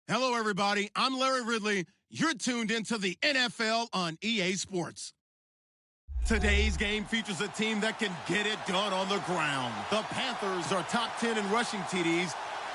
Hello, everybody. I'm Larry Ridley. You're tuned into the NFL on EA Sports. Today's game features a team that can get it done on the ground. The Panthers are top 10 in rushing TDs,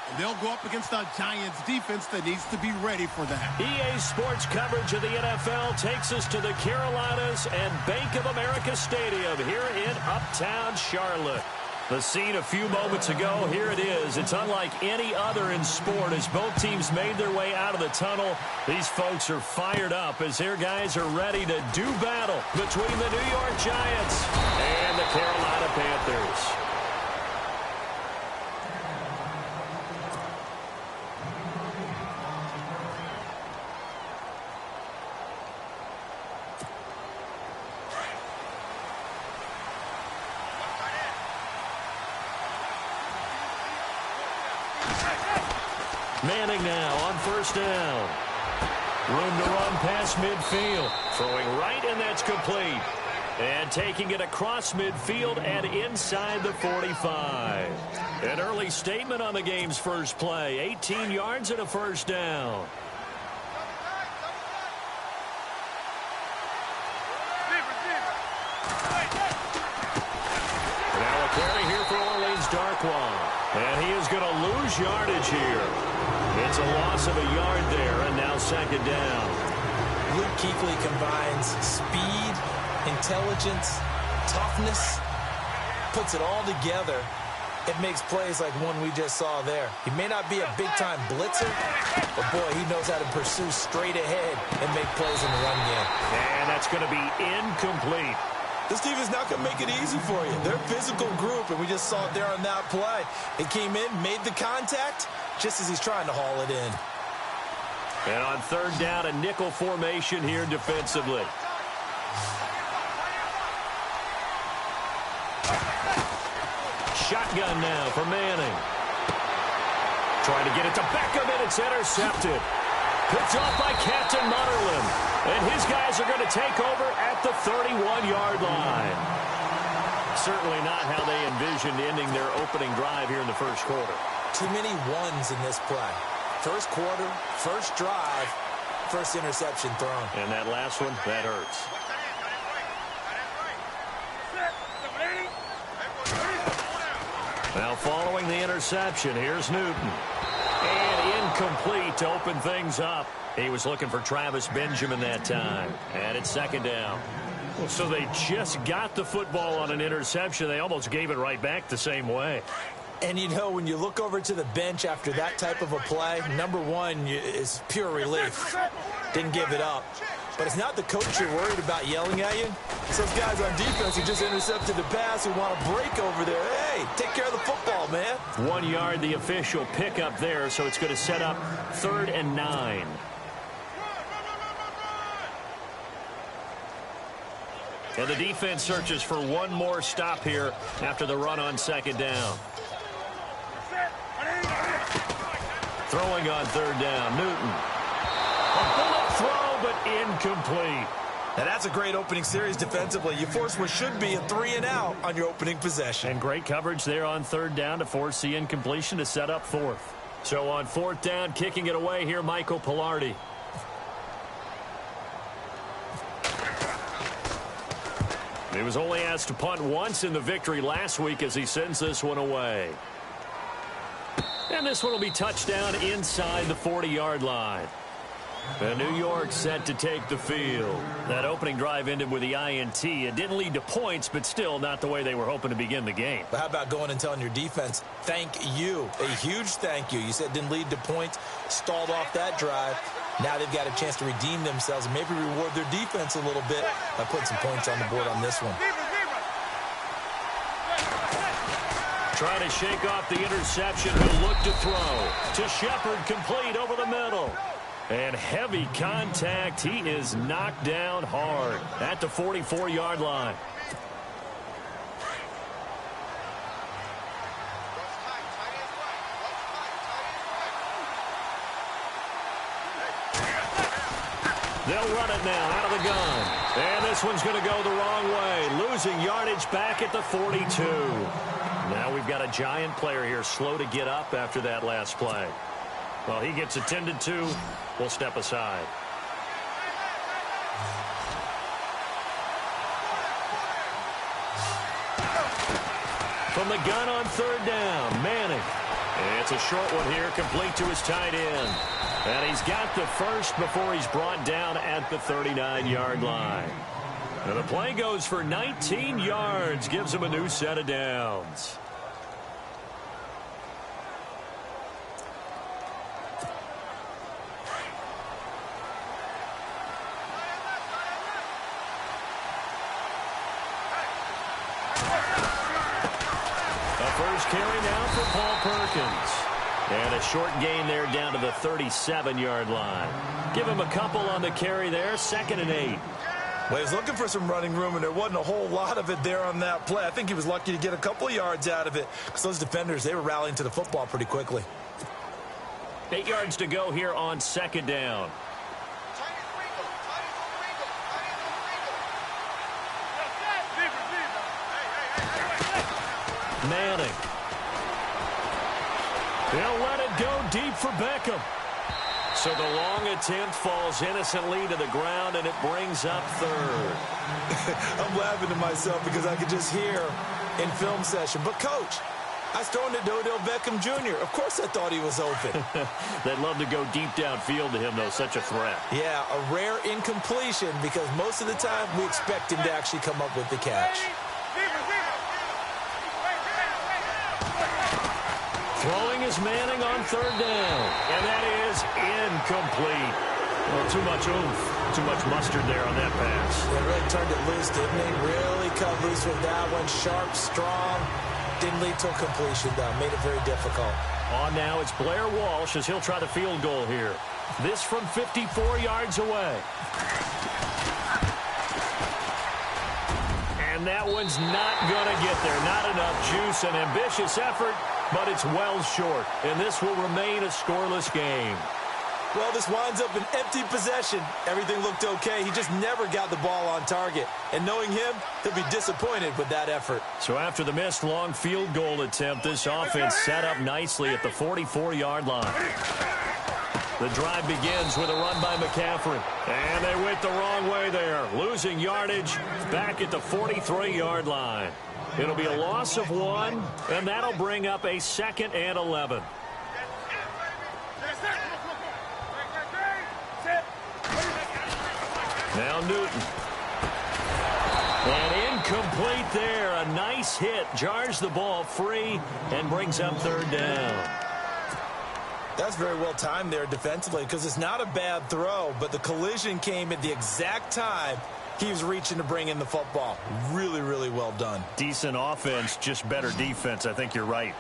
and they'll go up against a Giants defense that needs to be ready for that. EA Sports coverage of the NFL takes us to the Carolinas and Bank of America Stadium here in Uptown Charlotte. The scene a few moments ago, here it is. It's unlike any other in sport as both teams made their way out of the tunnel. These folks are fired up as their guys are ready to do battle between the New York Giants and the Carolina Panthers. Manning now on first down. Room to run past midfield. Throwing right, and that's complete. And taking it across midfield and inside the 45. An early statement on the game's first play. 18 yards and a first down. Now a carry here for Orleans Darkwa. And he is going to lose yardage here. It's a loss of a yard there, and now second down. Luke Kuechly combines speed, intelligence, toughness, puts it all together. It makes plays like one we just saw there. He may not be a big-time blitzer, but, boy, he knows how to pursue straight ahead and make plays in the run game. And that's going to be incomplete. This team is not going to make it easy for you. They're a physical group, and we just saw it there on that play. He came in, made the contact, just as he's trying to haul it in. And on third down, a nickel formation here defensively. Shotgun now for Manning. Trying to get it to Beckham, and it's intercepted. Picked off by Captain Mutterland. And his guys are going to take over at the 31-yard line. Certainly not how they envisioned ending their opening drive here in the first quarter. Too many ones in this play. First quarter, first drive, first interception thrown. And that last one, that hurts. Now following the interception, here's Newton. And incomplete to open things up. He was looking for Travis Benjamin that time. And it's second down. So they just got the football on an interception. They almost gave it right back the same way. And, you know, when you look over to the bench after that type of a play, number one is pure relief. Didn't give it up. But it's not the coach you're worried about yelling at you. It's those guys on defense who just intercepted the pass who want to break over there. Hey, take care of the football, man. 1 yard, the official pickup there, so it's going to set up 3rd and 9. And the defense searches for one more stop here after the run on second down. Throwing on third down, Newton. A bullet throw, but incomplete. Now that's a great opening series defensively. You force what should be a 3-and-out on your opening possession. And great coverage there on third down to force the incompletion to set up 4th. So on 4th down, kicking it away here, Michael Pilardi. He was only asked to punt once in the victory last week as he sends this one away. And this one will be touchdown inside the 40-yard line. And New York set to take the field. That opening drive ended with the INT. It didn't lead to points, but still not the way they were hoping to begin the game. But how about going and telling your defense, thank you, a huge thank you. You said it didn't lead to points, stalled off that drive. Now they've got a chance to redeem themselves and maybe reward their defense a little bit by putting some points on the board on this one. Trying to shake off the interception. He'll look to throw. To Shepard, complete over the middle. And heavy contact. He is knocked down hard at the 44-yard line. They'll run it now out of the gun. And this one's going to go the wrong way. Losing yardage back at the 42. Now we've got a Giant player here slow to get up after that last play. Well, he gets attended to. We'll step aside. From the gun on third down, Manning. It's a short one here, complete to his tight end. And he's got the first before he's brought down at the 39-yard line. And the play goes for 19 yards, gives him a new set of downs. First carry now for Paul Perkins. And a short gain there down to the 37-yard line. Give him a couple on the carry there, 2nd and 8. Well, he was looking for some running room, and there wasn't a whole lot of it there on that play. I think he was lucky to get a couple of yards out of it because those defenders, they were rallying to the football pretty quickly. 8 yards to go here on 2nd down. Manning. They'll let it go deep for Beckham. So the long attempt falls innocently to the ground, and it brings up third. I'm laughing to myself because I could just hear in film session. But, Coach, I was throwing to Odell Beckham Jr. Of course I thought he was open. They'd love to go deep downfield to him, though. Such a threat. Yeah, a rare incompletion because most of the time we expect him to actually come up with the catch. Throwing is Manning on third down. And that is incomplete. Well, too much oomph, too much mustard there on that pass. They really turned it loose, didn't they? Really cut loose with that one. Sharp, strong. Didn't lead to a completion, though. Made it very difficult. On now, it's Blair Walsh as he'll try the field goal here. This from 54 yards away. And that one's not going to get there. Not enough juice. An ambitious effort, but it's well short. And this will remain a scoreless game. Well, this winds up an empty possession. Everything looked okay. He just never got the ball on target. And knowing him, he'll be disappointed with that effort. So after the missed long field goal attempt, this offense set up nicely at the 44-yard line. The drive begins with a run by McCaffrey. And they went the wrong way there. Losing yardage back at the 43-yard line. It'll be a loss of 1, and that'll bring up a 2nd and 11. Now Newton. And incomplete there. A nice hit. Jars the ball free and brings up third down. That's very well timed there defensively because it's not a bad throw, but the collision came at the exact time he was reaching to bring in the football. Really, really well done. Decent offense, just better defense. I think you're right.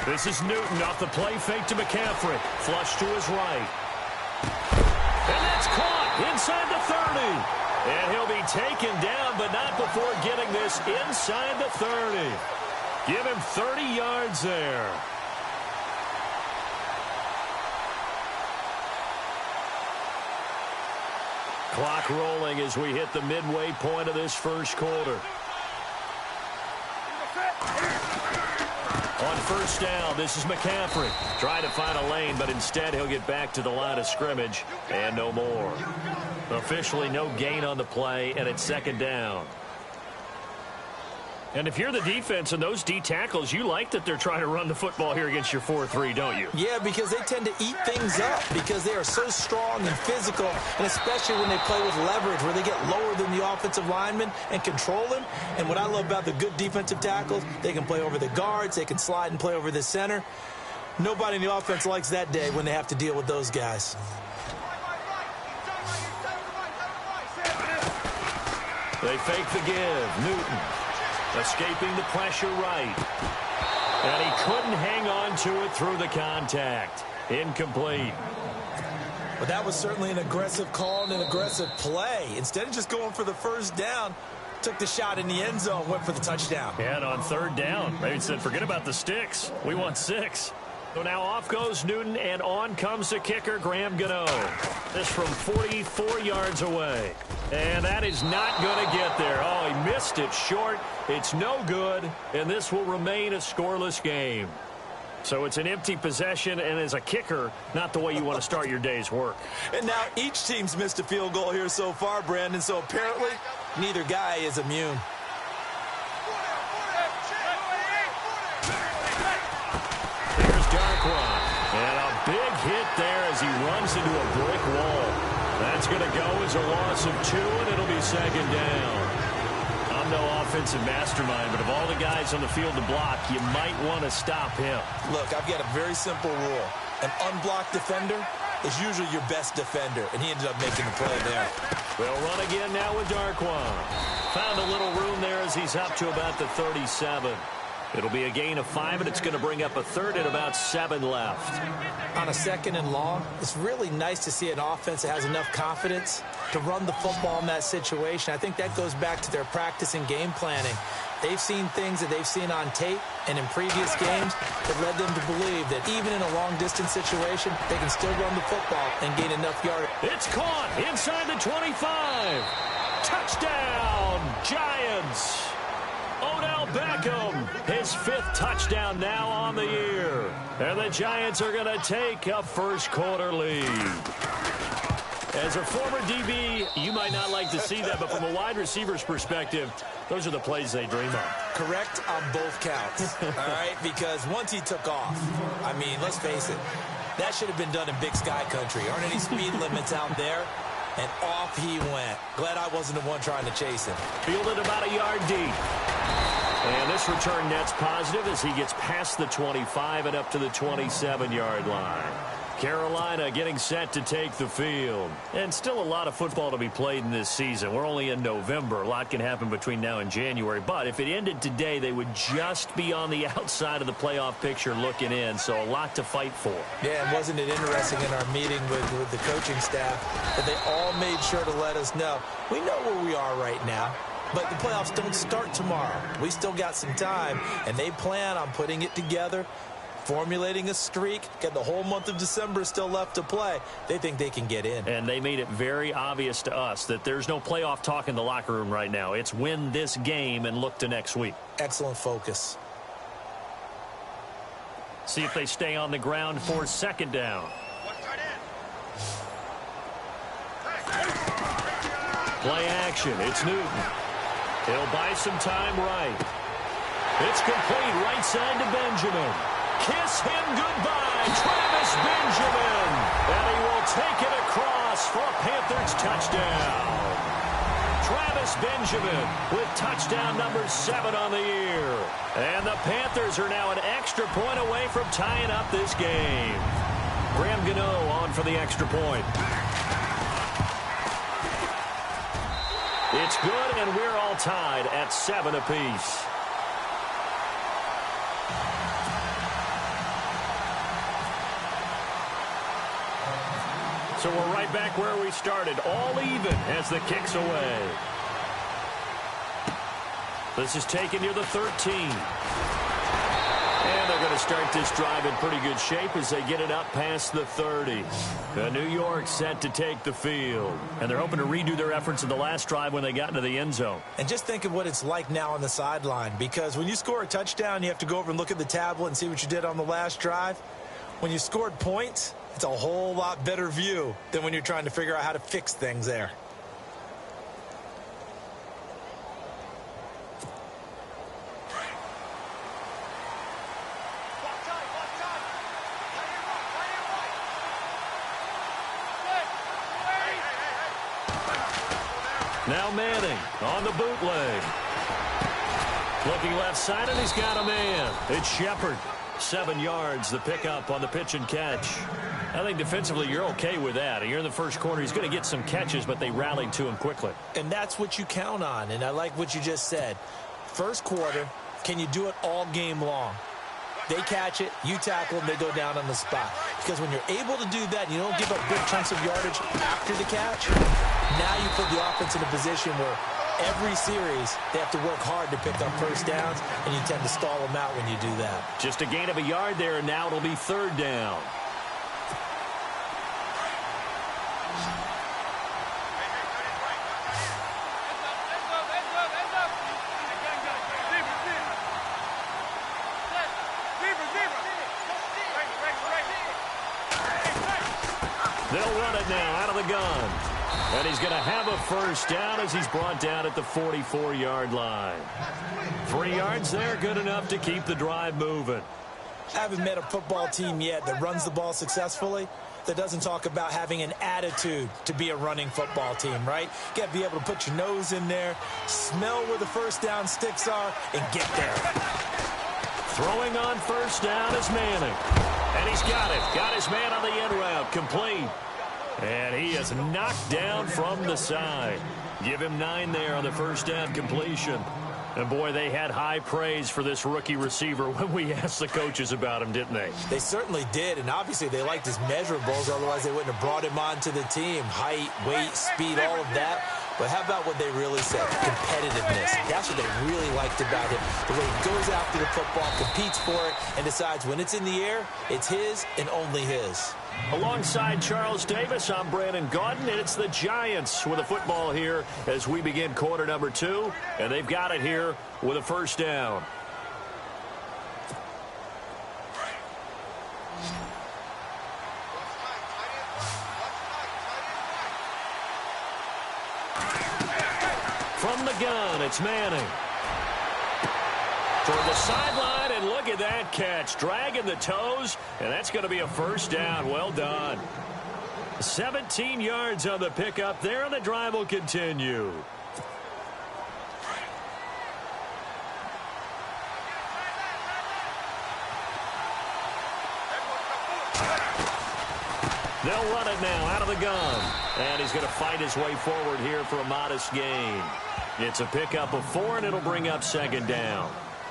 This is Newton off the play fake to McCaffrey. Flush to his right. And that's caught inside the 30. And he'll be taken down, but not before getting this inside the 30. Give him 30 yards there. Clock rolling as we hit the midway point of this first quarter. On first down, this is McCaffrey. Trying to find a lane, but instead he'll get back to the line of scrimmage and no more. Officially no gain on the play, and it's 2nd down. And if you're the defense and those D tackles, you like that they're trying to run the football here against your 4-3, don't you? Yeah, because they tend to eat things up because they are so strong and physical, and especially when they play with leverage where they get lower than the offensive lineman and control him. And what I love about the good defensive tackles, they can play over the guards, they can slide and play over the center. Nobody in the offense likes that day when they have to deal with those guys. They fake the give. Newton. Escaping the pressure right. And he couldn't hang on to it through the contact. Incomplete. But that was certainly an aggressive call and an aggressive play. Instead of just going for the first down, took the shot in the end zone, went for the touchdown. And on third down, they said, forget about the sticks. We want 6. So now off goes Newton, and on comes the kicker, Graham Gano. This from 44 yards away. And that is not going to get there. Oh, he missed it short. It's no good, and this will remain a scoreless game. So it's an empty possession, and as a kicker, not the way you want to start your day's work. And now each team's missed a field goal here so far, Brandon, so apparently neither guy is immune. Here's Darkwan, and a big hit there as he runs into a brick wall. That's going to go as a loss of 2, and it'll be second down. I'm no offensive mastermind, but of all the guys on the field to block, you might want to stop him. Look, I've got a very simple rule. An unblocked defender is usually your best defender, and he ended up making the play there. They'll run again now with Darkwan. Found a little room there as he's up to about the 37. It'll be a gain of 5, and it's going to bring up a third and about 7 left. On a second and long, it's really nice to see an offense that has enough confidence to run the football in that situation. I think that goes back to their practice and game planning. They've seen things that they've seen on tape and in previous games that led them to believe that even in a long-distance situation, they can still run the football and gain enough yards. It's caught inside the 25. Touchdown, Giants. Odell Beckham, his 5th touchdown now on the year. And the Giants are going to take a first-quarter lead. As a former DB, you might not like to see that, but from a wide receiver's perspective, those are the plays they dream of. Correct on both counts, all right? Because once he took off, I mean, let's face it, that should have been done in Big Sky Country. Aren't any speed limits out there? And off he went. Glad I wasn't the one trying to chase him. Fielded about a yard deep. And this return net's positive as he gets past the 25 and up to the 27-yard line. Carolina getting set to take the field. And still a lot of football to be played in this season. We're only in November. A lot can happen between now and January. But if it ended today, they would just be on the outside of the playoff picture looking in. So a lot to fight for. Yeah, and wasn't it interesting in our meeting with the coaching staff that they all made sure to let us know, we know where we are right now. But the playoffs don't start tomorrow. We still got some time, and they plan on putting it together, formulating a streak. Got the whole month of December still left to play. They think they can get in. And they made it very obvious to us that there's no playoff talk in the locker room right now. It's win this game and look to next week. Excellent focus. See if they stay on the ground for second down. Play action. It's Newton. He'll buy some time right. It's complete right side to Benjamin. Kiss him goodbye, Travis Benjamin. And he will take it across for a Panthers touchdown. Travis Benjamin with touchdown number 7 on the year. And the Panthers are now an extra point away from tying up this game. Graham Gano on for the extra point. It's good, and we're all tied at 7 apiece. So we're right back where we started, all even as the kick's away. This is taken near the 13. And they're going to start this drive in pretty good shape as they get it up past the 30. New York set to take the field. And they're hoping to redo their efforts in the last drive when they got into the end zone. And just think of what it's like now on the sideline. Because when you score a touchdown, you have to go over and look at the tablet and see what you did on the last drive. When you scored points, it's a whole lot better view than when you're trying to figure out how to fix things there. Now Manning on the bootleg. Looking left side, and he's got a man. It's Shepard. 7 yards, the pickup on the pitch and catch. I think defensively you're okay with that. You're in the first quarter. He's going to get some catches, but they rallied to him quickly. And that's what you count on, and I like what you just said. First quarter, can you do it all game long? They catch it, you tackle them, they go down on the spot. Because when you're able to do that, you don't give up big chunks of yardage after the catch, now you put the offense in a position where every series they have to work hard to pick up first downs, and you tend to stall them out when you do that. Just a gain of a yard there, and now it'll be third down. They'll run it now out of the gun. And he's going to have a first down as he's brought down at the 44-yard line. 3 yards there, good enough to keep the drive moving. I haven't met a football team yet that runs the ball successfully that doesn't talk about having an attitude to be a running football team, right? You got to be able to put your nose in there, smell where the first down sticks are, and get there. Throwing on first down is Manning. And he's got it. Got his man on the end route. Complete. And he is knocked down from the side. Give him 9 there on the first down completion. And, boy, they had high praise for this rookie receiver when we asked the coaches about him, didn't they? They certainly did, and obviously they liked his measurables. Otherwise, they wouldn't have brought him onto the team. Height, weight, speed, all of that. But how about what they really said? Competitiveness. That's what they really liked about him. The way he goes after the football, competes for it, and decides when it's in the air, it's his and only his. Alongside Charles Davis, I'm Brandon Gaudin, and it's the Giants with a football here as we begin quarter number 2, and they've got it here with a first down. From the gun, it's Manning. Toward the sideline, and look at that catch. Dragging the toes, and that's going to be a first down. Well done. 17 yards on the pickup there, and the drive will continue. They'll run it now out of the gun. And he's going to fight his way forward here for a modest gain. It's a pickup of 4, and it'll bring up second down.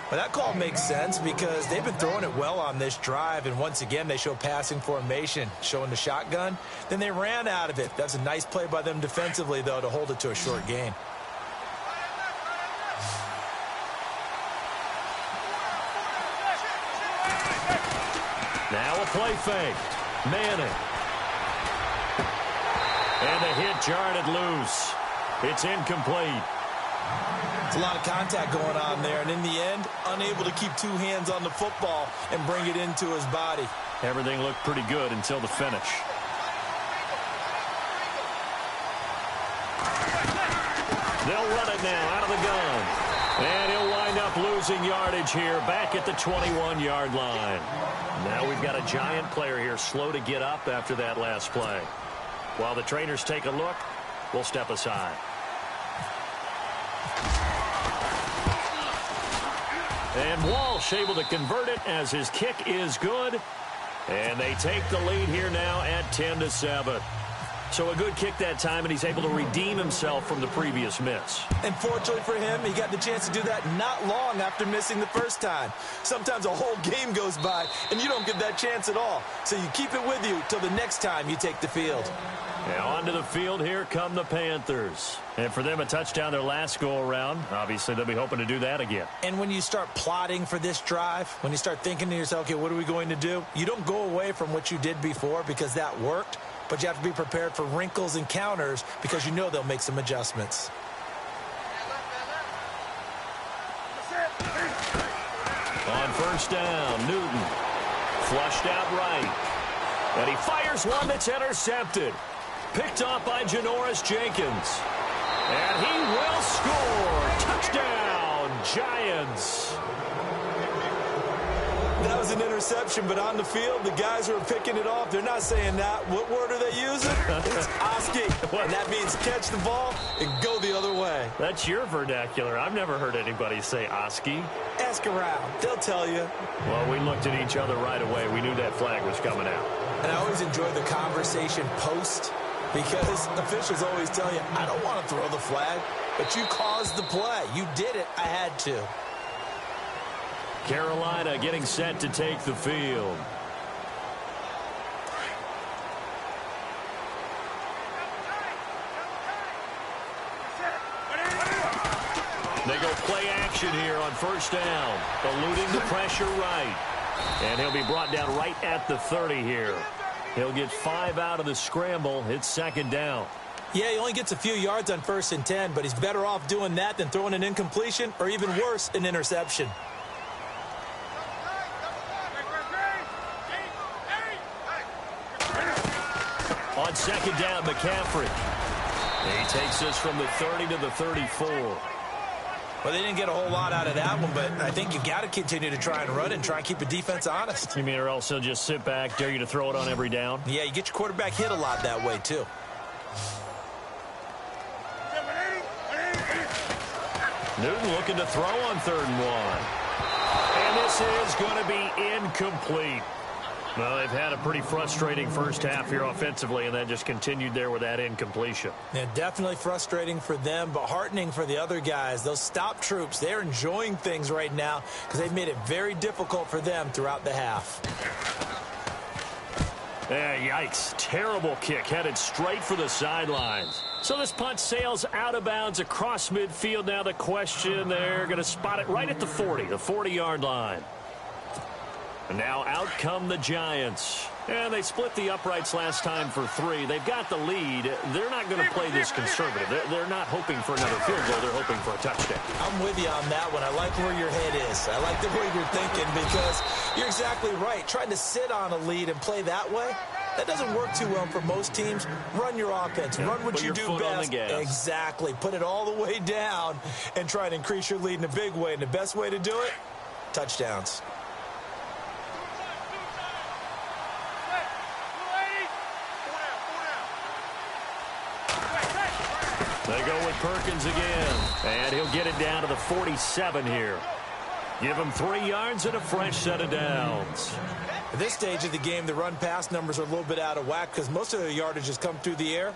Well, that call makes sense because they've been throwing it well on this drive, and once again they show passing formation, showing the shotgun. Then they ran out of it. That's a nice play by them defensively, though, to hold it to a short gain. Now a play fake. Manning. And the hit jarred it loose. It's incomplete. It's a lot of contact going on there, and in the end, unable to keep 2 hands on the football and bring it into his body. Everything looked pretty good until the finish. They'll run it now out of the gun. And he'll wind up losing yardage here back at the 21-yard line. Now we've got a Giant player here slow to get up after that last play. While the trainers take a look, we'll step aside. And Walsh able to convert it as his kick is good. And they take the lead here now at 10-7. So a good kick that time, and he's able to redeem himself from the previous miss. And fortunately for him, he got the chance to do that not long after missing the first time. Sometimes a whole game goes by, and you don't get that chance at all. So you keep it with you till the next time you take the field. Now onto the field, here come the Panthers. And for them, a touchdown their last go-around. Obviously, they'll be hoping to do that again. And when you start plotting for this drive, when you start thinking to yourself, okay, what are we going to do? You don't go away from what you did before because that worked. But you have to be prepared for wrinkles and counters because you know they'll make some adjustments. On first down, Newton. Flushed out right. And he fires one that's intercepted. Picked off by Janoris Jenkins. And he will score. Touchdown, Giants. That was an interception, but on the field, the guys who are picking it off, they're not saying that. What word are they using? It's Oski. And that means catch the ball and go the other way. That's your vernacular. I've never heard anybody say Oski. Ask around. They'll tell you. Well, we looked at each other right away. We knew that flag was coming out. And I always enjoy the conversation post because officials always tell you, I don't want to throw the flag, but you caused the play. You did it. I had to. Carolina getting set to take the field. They go play action here on first down. Eluding the pressure right. And he'll be brought down right at the 30 here. He'll get 5 out of the scramble. It's second down. Yeah, he only gets a few yards on 1st and 10, but he's better off doing that than throwing an incompletion or even worse, an interception. On on second down, McCaffrey. He takes this from the 30 to the 34. Well, they didn't get a whole lot out of that one, but I think you've got to continue to try and run and try and keep the defense honest. You mean or else he'll just sit back, dare you to throw it on every down? Yeah, you get your quarterback hit a lot that way, too. Newton looking to throw on 3rd and 1. And this is going to be incomplete. Well, they've had a pretty frustrating first half here offensively, and that just continued there with that incompletion. Yeah, definitely frustrating for them, but heartening for the other guys. Those stop troops, they're enjoying things right now because they've made it very difficult for them throughout the half. Yeah, yikes. Terrible kick headed straight for the sidelines. So this punt sails out of bounds across midfield. Now the question, they're going to spot it right at the 40, the 40-yard line. And now out come the Giants. And they split the uprights last time for 3. They've got the lead. They're not going to play this conservative. They're not hoping for another field goal. They're hoping for a touchdown. I'm with you on that one. I like where your head is. I like the way you're thinking because you're exactly right. Trying to sit on a lead and play that way, that doesn't work too well for most teams. Run your offense. Yeah, run what you do best. Exactly. Put it all the way down and try to increase your lead in a big way. And the best way to do it, touchdowns. They go with Perkins again, and he'll get it down to the 47 here. Give him 3 yards and a fresh set of downs. At this stage of the game, the run-pass numbers are a little bit out of whack because most of their yardage has come through the air.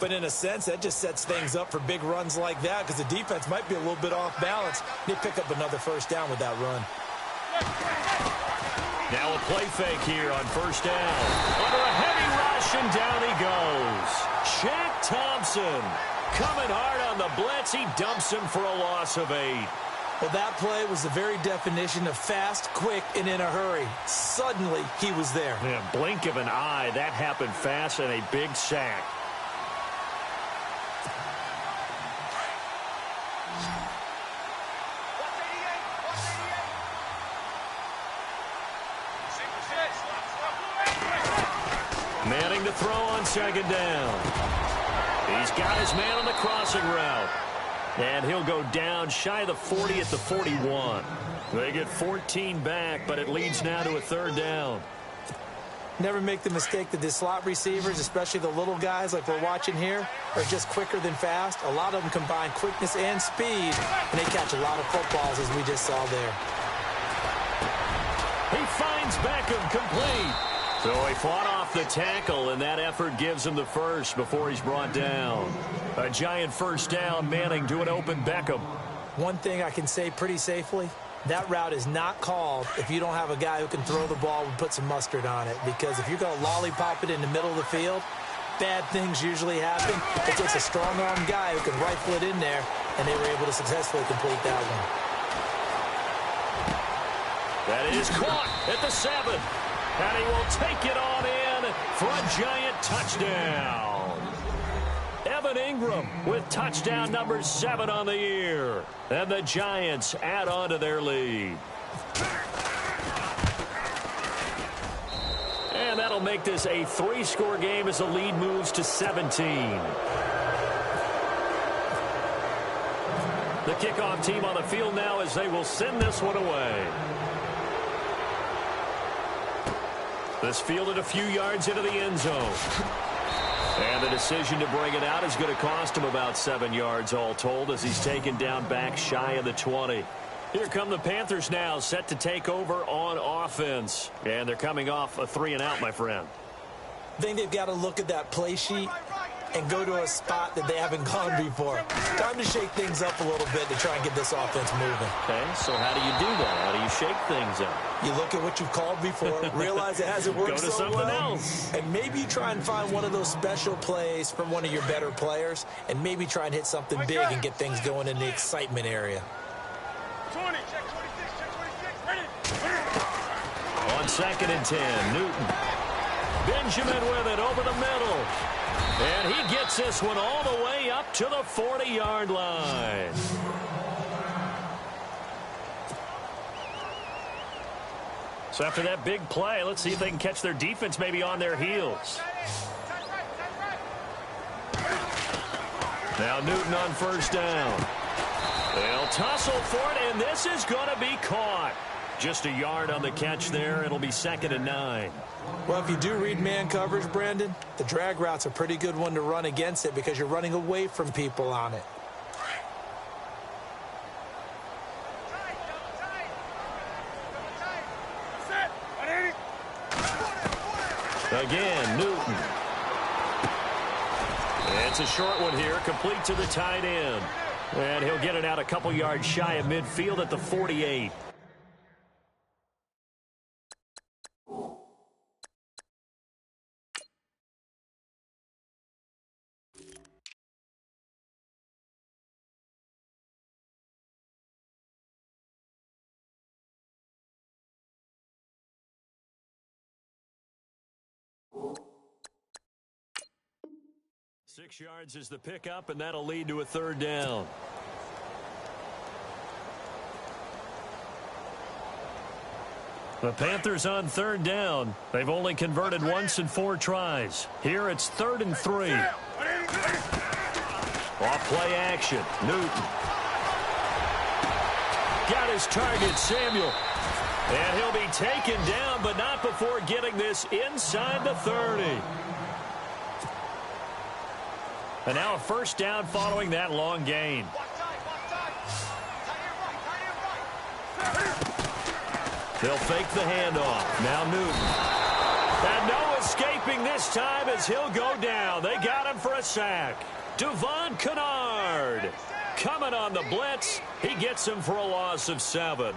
But in a sense, that just sets things up for big runs like that because the defense might be a little bit off balance. They pick up another first down with that run. Now a play fake here on first down. Under a heavy rush, and down he goes. Shaq Thompson coming hard on the blitz. He dumps him for a loss of 8. Well, that play was the very definition of fast, quick, and in a hurry. Suddenly, he was there. Yeah, blink of an eye. That happened fast and a big sack. Manning to throw on second down. He's got his man on the crossing route. And he'll go down shy of the 40 at the 41. They get 14 back, but it leads now to a 3rd down. Never make the mistake that the slot receivers, especially the little guys like we're watching here, are just quicker than fast. A lot of them combine quickness and speed, and they catch a lot of footballs, as we just saw there. He finds Beckham complete. So he fought off the tackle, and that effort gives him the first before he's brought down. A giant first down, Manning to an open Beckham. One thing I can say pretty safely, that route is not called if you don't have a guy who can throw the ball and put some mustard on it. Because if you're going to lollipop it in the middle of the field, bad things usually happen. It takes a strong-armed guy who can rifle it in there, and they were able to successfully complete that one. That is caught at the 7. And he will take it on in for a giant touchdown. Evan Ingram with touchdown number 7 on the year. And the Giants add on to their lead. And that'll make this a 3-score game as the lead moves to 17. The kickoff team on the field now as they will send this one away. This fielded a few yards into the end zone. And the decision to bring it out is going to cost him about 7 yards all told as he's taken down back shy of the 20. Here come the Panthers now, set to take over on offense. And they're coming off a 3-and-out, my friend. I think they've got to look at that play sheet and go to a spot that they haven't gone before. Time to shake things up a little bit to try and get this offense moving. Okay, so how do you do that? How do you shake things up? You look at what you've called before, realize it hasn't worked so well. Go to something else. And maybe you try and find one of those special plays from one of your better players, and maybe try and hit something big and get things going in the excitement area. 20, check 26, ready. On 2nd and 10, Newton. Benjamin with it over the middle. And he gets this one all the way up to the 40-yard line. So after that big play, let's see if they can catch their defense maybe on their heels. Now Newton on first down. They'll tussle for it, and this is going to be caught. Just a yard on the catch there. It'll be 2nd and 9. Well, if you do read man coverage, Brandon, the drag route's a pretty good one to run against it because you're running away from people on it. Again, Newton. It's a short one here, complete to the tight end. And he'll get it out a couple yards shy of midfield at the 48. Six yards is the pickup, and that'll lead to a 3rd down. The Panthers on 3rd down. They've only converted once in 4 tries. Here it's 3rd and 3. Off play action. Newton. Got his target, Samuel. And he'll be taken down, but not before getting this inside the 30. And now a 1st down following that long gain. They'll fake the handoff. Now Newton. And no escaping this time as he'll go down. They got him for a sack. Devon Kennard coming on the blitz. He gets him for a loss of 7.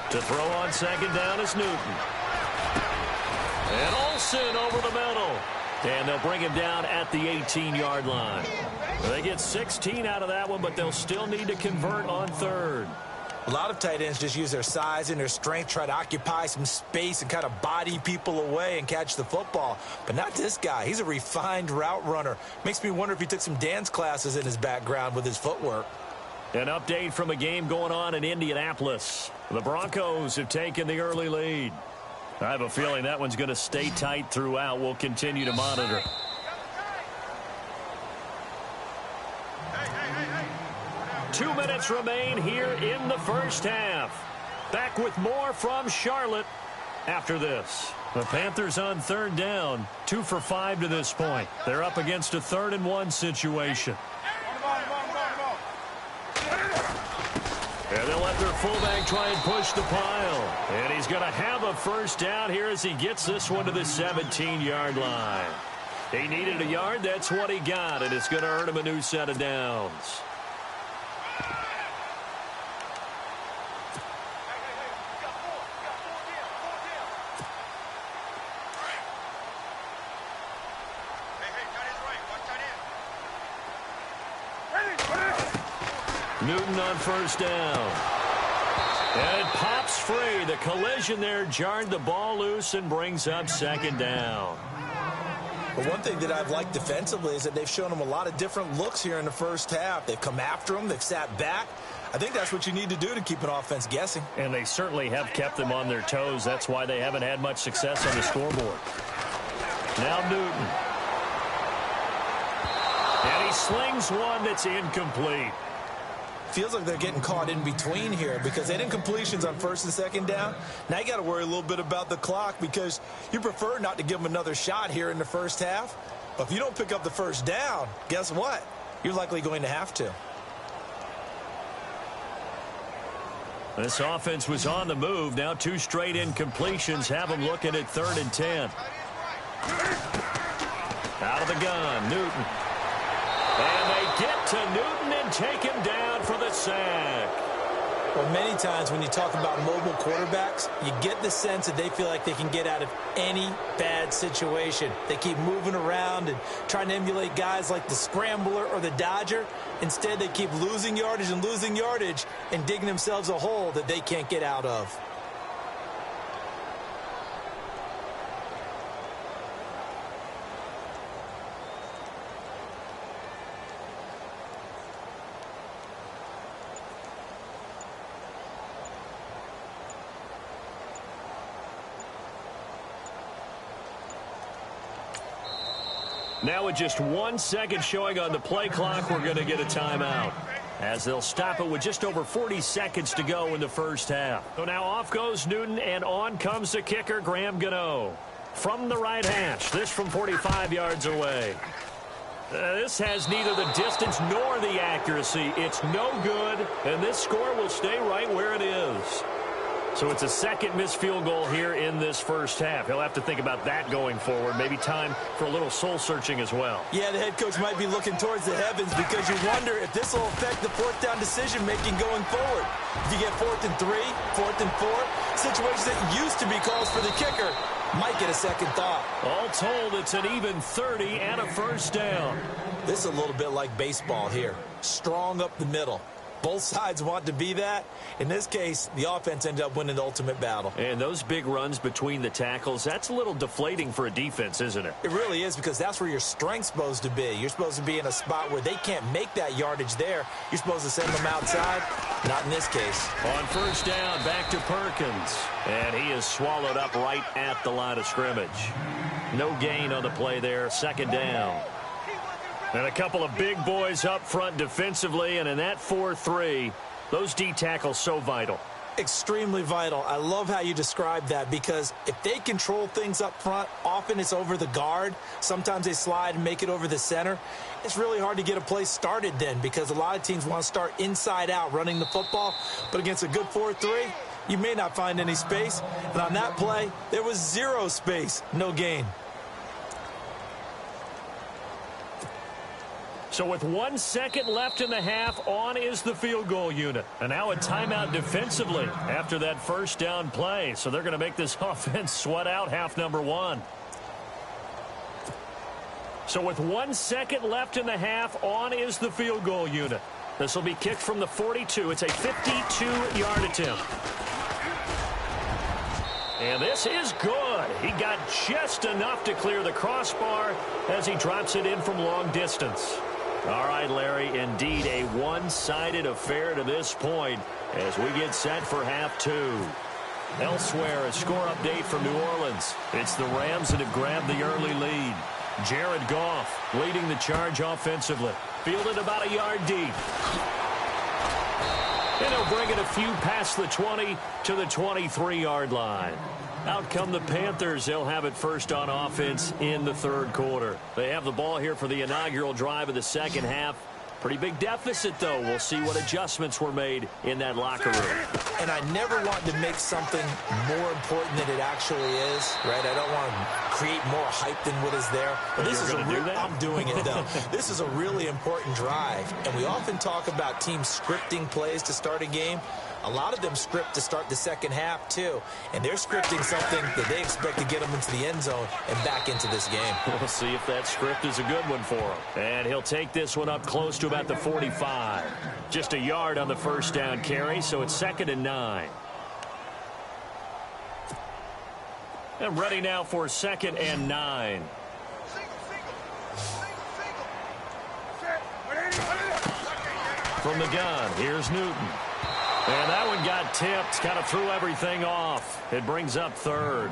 To throw on 2nd down is Newton. And Olsen over the middle. And they'll bring him down at the 18-yard line. They get 16 out of that one, but they'll still need to convert on 3rd. A lot of tight ends just use their size and their strength, try to occupy some space and kind of body people away and catch the football. But not this guy. He's a refined route runner. Makes me wonder if he took some dance classes in his background with his footwork. An update from a game going on in Indianapolis. The Broncos have taken the early lead. I have a feeling that one's going to stay tight throughout. We'll continue to monitor. Two minutes remain here in the first half. Back with more from Charlotte after this. The Panthers on 3rd down, 2 for 5 to this point. They're up against a 3rd and 1 situation. And they'll let their fullback try and push the pile. And he's going to have a 1st down here as he gets this one to the 17-yard line. He needed a yard. That's what he got, and it's going to earn him a new set of downs. Newton on 1st down. And it pops free. The collision there jarred the ball loose and brings up 2nd down. But one thing that I've liked defensively is that they've shown him a lot of different looks here in the first half. They've come after him. They've sat back. I think that's what you need to do to keep an offense guessing. And they certainly have kept them on their toes. That's why they haven't had much success on the scoreboard. Now Newton. And he slings one that's incomplete. Feels like they're getting caught in between here because they didn't completions on 1st and 2nd down. Now you got to worry a little bit about the clock because you prefer not to give them another shot here in the first half. But if you don't pick up the 1st down, guess what? You're likely going to have to. This offense was on the move. Now 2 straight incompletions have them looking at 3rd and 10. Out of the gun, Newton. And they get to Newton and take him down for the sack. Well, many times when you talk about mobile quarterbacks, you get the sense that they feel like they can get out of any bad situation. They keep moving around and trying to emulate guys like the Scrambler or the Dodger. Instead, they keep losing yardage and digging themselves a hole that they can't get out of. Now with just 1 second showing on the play clock, we're going to get a timeout, as they'll stop it with just over 40 seconds to go in the first half. So now off goes Newton, and on comes the kicker, Graham Gano. From the right hash, this from 45 yards away. This has neither the distance nor the accuracy. It's no good, and this score will stay right where it is. So it's a second missed field goal here in this first half. He'll have to think about that going forward. Maybe time for a little soul-searching as well. Yeah, the head coach might be looking towards the heavens because you wonder if this will affect the fourth down decision-making going forward. If you get 4th and 3, 4th and 4, situations that used to be calls for the kicker might get a second thought. All told, it's an even 30 and a first down. This is a little bit like baseball here. Strong up the middle. Both sides want to be that. In this case, the offense ended up winning the ultimate battle. And those big runs between the tackles, that's a little deflating for a defense, isn't it? It really is, because that's where your strength's supposed to be. You're supposed to be in a spot where they can't make that yardage there. You're supposed to send them outside. Not in this case. On first down, back to Perkins. And he is swallowed up right at the line of scrimmage. No gain on the play there. Second down. And a couple of big boys up front defensively, and in that 4-3, those D tackles so vital. Extremely vital. I love how you describe that, because if they control things up front, often it's over the guard. Sometimes they slide and make it over the center. It's really hard to get a play started then, because a lot of teams want to start inside out running the football. But against a good 4-3, you may not find any space. And on that play, there was zero space. No gain. So with 1 second left in the half, on is the field goal unit. And now a timeout defensively after that first down play. So they're going to make this offense sweat out half number one. So with 1 second left in the half, on is the field goal unit. This will be kicked from the 42. It's a 52-yard attempt. And this is good. He got just enough to clear the crossbar as he drops it in from long distance. All right, Larry, indeed a one-sided affair to this point as we get set for half two. Elsewhere, a score update from New Orleans. It's the Rams that have grabbed the early lead. Jared Goff leading the charge offensively. Fielded about a yard deep. And he'll bring it a few past the 20 to the 23-yard line. Out come the Panthers. They'll have it first on offense in the third quarter. They have the ball here for the inaugural drive of the second half. Pretty big deficit, though. We'll see what adjustments were made in that locker room. And I never want to make something more important than it actually is, right? I don't want to create more hype than what is there. But this is I'm doing it, though. This is a really important drive. And we often talk about teams scripting plays to start a game. A lot of them script to start the second half, too. And they're scripting something that they expect to get them into the end zone and back into this game. We'll see if that script is a good one for him. And he'll take this one up close to about the 45. Just a yard on the first down carry, so it's 2nd and 9. And ready now for 2nd and 9. From the gun, here's Newton. And that one got tipped, kind of threw everything off. It brings up 3rd.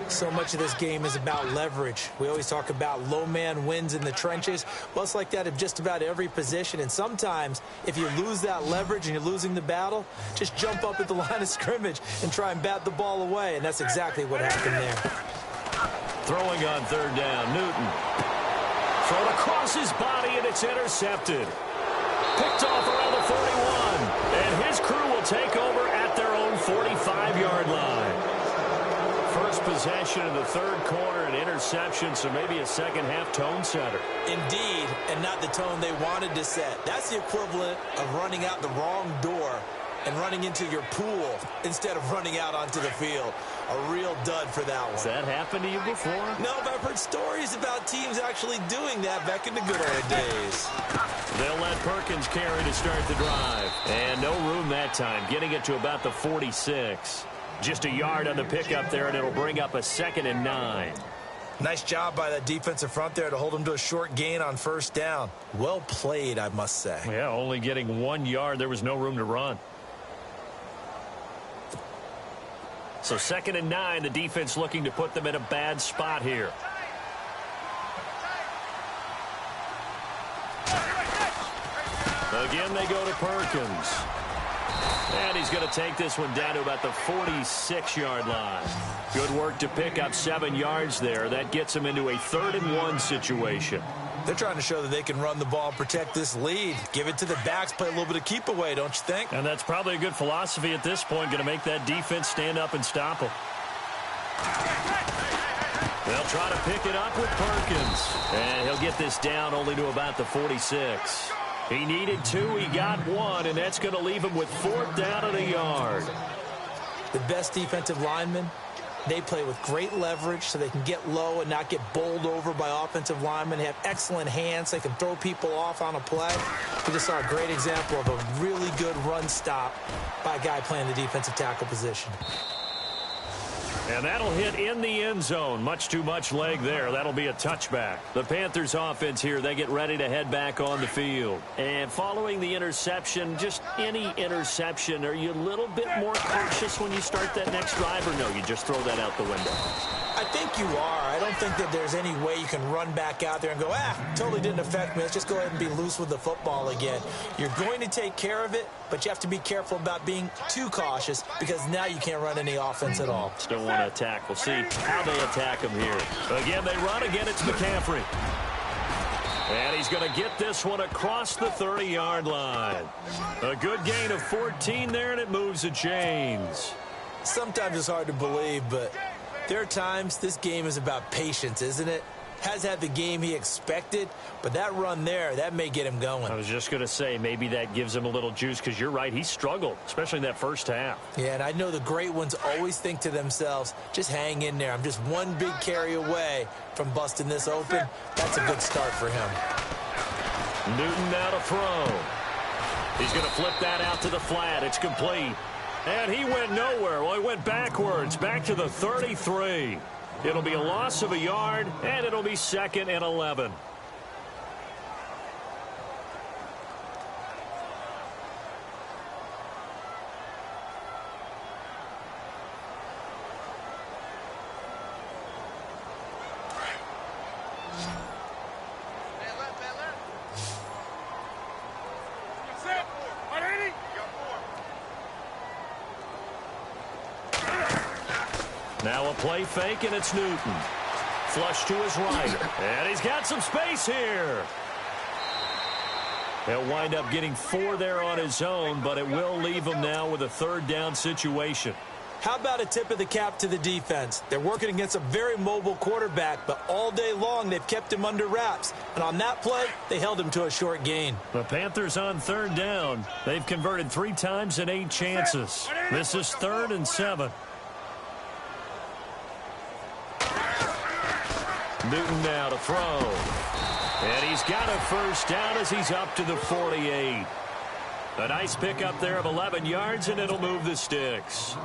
So much of this game is about leverage. We always talk about low man wins in the trenches. Well, it's like that in just about every position. And sometimes, if you lose that leverage and you're losing the battle, just jump up at the line of scrimmage and try and bat the ball away. And that's exactly what happened there. Throwing on 3rd down, Newton. Thrown across his body, and it's intercepted. Picked off around the 41. And his crew will take over at their own 45-yard line. First possession of the third quarter, an interception, so maybe a second-half tone setter. Indeed, and not the tone they wanted to set. That's the equivalent of running out the wrong door and running into your pool instead of running out onto the field. A real dud for that one. Has that happened to you before? No, but I've heard stories about teams actually doing that back in the good old days. They'll let Perkins carry to start the drive. And no room that time, getting it to about the 46. Just a yard on the pickup there, and it'll bring up a 2nd and 9. Nice job by that defensive front there to hold him to a short gain on first down. Well played, I must say. Yeah, only getting 1 yard. There was no room to run. So 2nd and 9, the defense looking to put them in a bad spot here. Again, they go to Perkins. And he's going to take this one down to about the 46-yard line. Good work to pick up 7 yards there. That gets him into a 3rd-and-1 situation. They're trying to show that they can run the ball and protect this lead. Give it to the backs, play a little bit of keep away, don't you think? And that's probably a good philosophy at this point, going to make that defense stand up and stop them. They'll try to pick it up with Perkins. And he'll get this down only to about the 46. He needed 2, he got 1, and that's going to leave him with 4th down and a yard. The best defensive linemen, they play with great leverage so they can get low and not get bowled over by offensive linemen. They have excellent hands. They can throw people off on a play. We just saw a great example of a really good run stop by a guy playing the defensive tackle position. And that'll hit in the end zone. Much too much leg there. That'll be a touchback. The Panthers offense here, they get ready to head back on the field. And following the interception, just any interception, are you a little bit more cautious when you start that next drive, or no, you just throw that out the window? I think you are. I don't think that there's any way you can run back out there and go, totally didn't affect me. Let's just go ahead and be loose with the football again. You're going to take care of it, but you have to be careful about being too cautious because now you can't run any offense at all. Still want to attack. We'll see how they attack him here. Again, they run. Again, it's McCaffrey. And he's going to get this one across the 30-yard line. A good gain of 14 there, and it moves the chains. Sometimes it's hard to believe, but there are times this game is about patience, isn't it? Has had the game he expected, but that run there, that may get him going. I was just going to say, maybe that gives him a little juice because you're right, he struggled, especially in that first half. Yeah, and I know the great ones always think to themselves, just hang in there. I'm just one big carry away from busting this open. That's a good start for him. Newton now to throw. He's going to flip that out to the flat. It's complete. And he went nowhere. Well, he went backwards, back to the 33. It'll be a loss of a yard, and it'll be 2nd and 11. Now a play fake, and it's Newton. Flush to his right. And he's got some space here. He'll wind up getting 4 there on his own, but it will leave him now with a 3rd down situation. How about a tip of the cap to the defense? They're working against a very mobile quarterback, but all day long they've kept him under wraps. And on that play, they held him to a short gain. The Panthers on 3rd down. They've converted 3 times in 8 chances. This is 3rd and 7. Newton now to throw. And he's got a 1st down as he's up to the 48. A nice pickup there of 11 yards, and it'll move the sticks.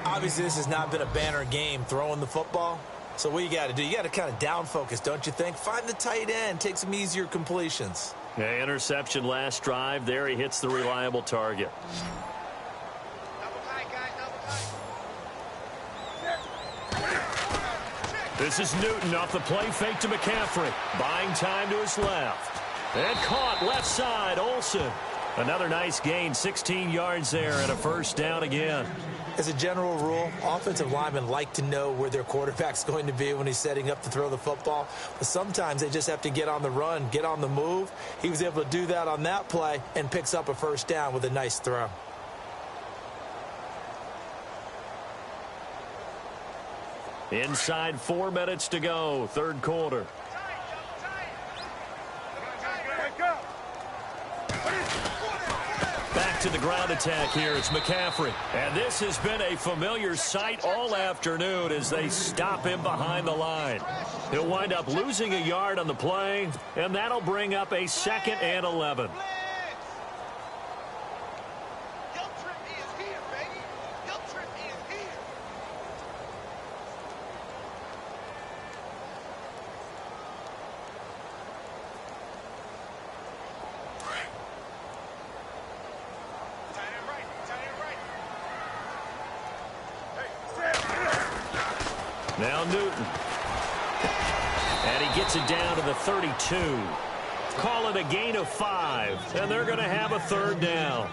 Obviously, this has not been a banner game throwing the football. So what you got to do, you got to kind of down focus, don't you think? Find the tight end, take some easier completions. Yeah, interception last drive. There he hits the reliable target. This is Newton off the play fake to McCaffrey. Buying time to his left. And caught left side, Olsen. Another nice gain, 16 yards there and a 1st down again. As a general rule, offensive linemen like to know where their quarterback's going to be when he's setting up to throw the football. But sometimes they just have to get on the run, get on the move. He was able to do that on that play and picks up a 1st down with a nice throw. Inside 4 minutes to go, 3rd quarter. Back to the ground attack here. It's McCaffrey. And this has been a familiar sight all afternoon as they stop him behind the line. He'll wind up losing a yard on the play, and that'll bring up a 2nd and 11. Now Newton. And he gets it down to the 32. Call it a gain of 5, and they're going to have a third down.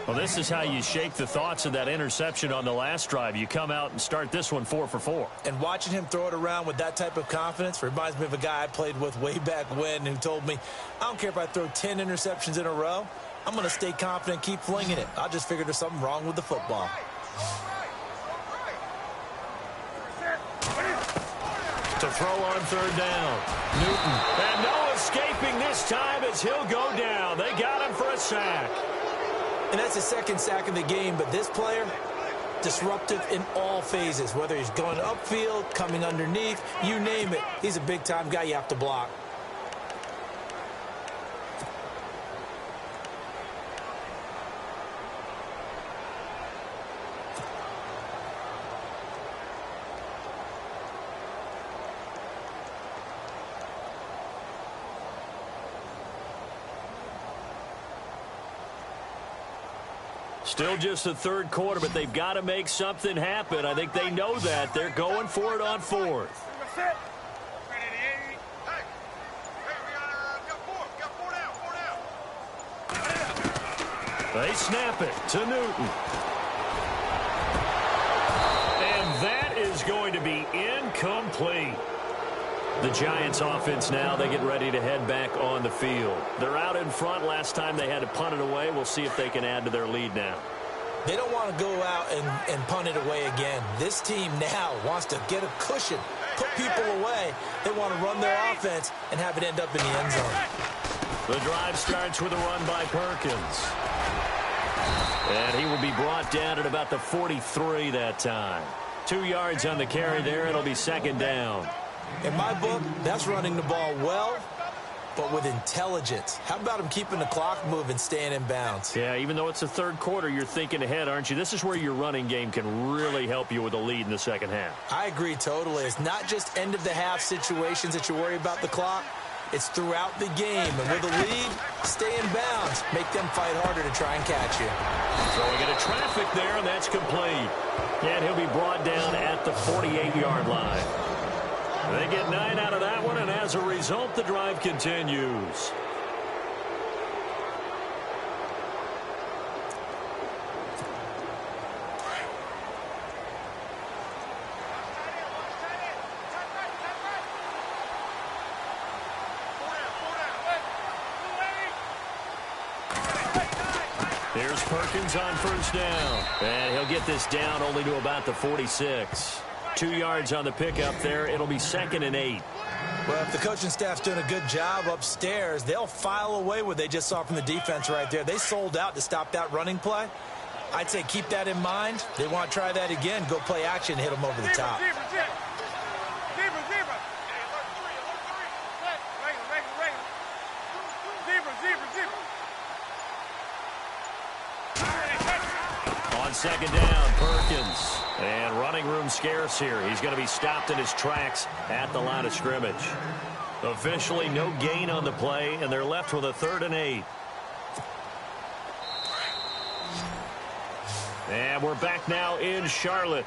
Well, this is how you shake the thoughts of that interception on the last drive. You come out and start this one 4 for 4. And watching him throw it around with that type of confidence reminds me of a guy I played with way back when who told me, I don't care if I throw 10 interceptions in a row. I'm going to stay confident and keep flinging it. I just figured there's something wrong with the football. To throw on third down. Newton. And no escaping this time as he'll go down. They got him for a sack. And that's his second sack of the game, but this player, disruptive in all phases, whether he's going upfield, coming underneath, you name it. He's a big-time guy you have to block. Still just the third quarter, but they've got to make something happen. I think they know that. They're going for it on fourth. They snap it to Newton. And that is going to be incomplete. The Giants offense now, they get ready to head back on the field. They're out in front. Last time they had to punt it away. We'll see if they can add to their lead now. They don't want to go out and punt it away again. This team now wants to get a cushion, put people away. They want to run their offense and have it end up in the end zone. The drive starts with a run by Perkins. And he will be brought down at about the 43 that time. 2 yards on the carry there. It'll be second down. In my book, that's running the ball well, but with intelligence. How about him keeping the clock moving, staying in bounds? Yeah, even though it's the third quarter, you're thinking ahead, aren't you? This is where your running game can really help you with a lead in the second half. I agree totally. It's not just end-of-the-half situations that you worry about the clock. It's throughout the game. And with a lead, stay in bounds. Make them fight harder to try and catch you. Throwing into traffic there, and that's complete. And he'll be brought down at the 48-yard line. They get 9 out of that one, and as a result, the drive continues. Here's Perkins on first down. And he'll get this down only to about the 46. 2 yards on the pickup there. It'll be second and 8. Well, if the coaching staff's doing a good job upstairs, they'll file away what they just saw from the defense right there. They sold out to stop that running play. I'd say keep that in mind. They want to try that again. Go play action, hit them over the top. On second down, Perkins. And running room scarce here. He's going to be stopped in his tracks at the line of scrimmage. Officially no gain on the play, and they're left with a 3rd and 8. And we're back now in Charlotte.